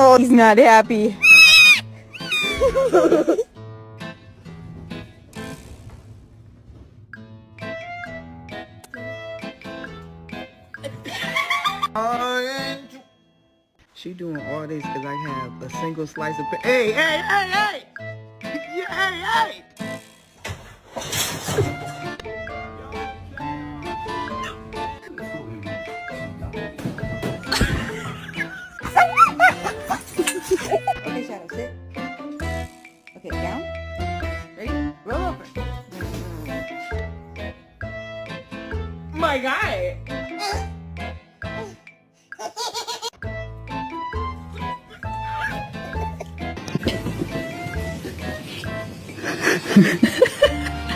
Oh, he's not happy. She doing all this because I have a single slice of Hey, hey, hey, hey! Yeah, hey, hey! Okay, Shadow, sit. Okay, down. Ready? Roll over. My guy!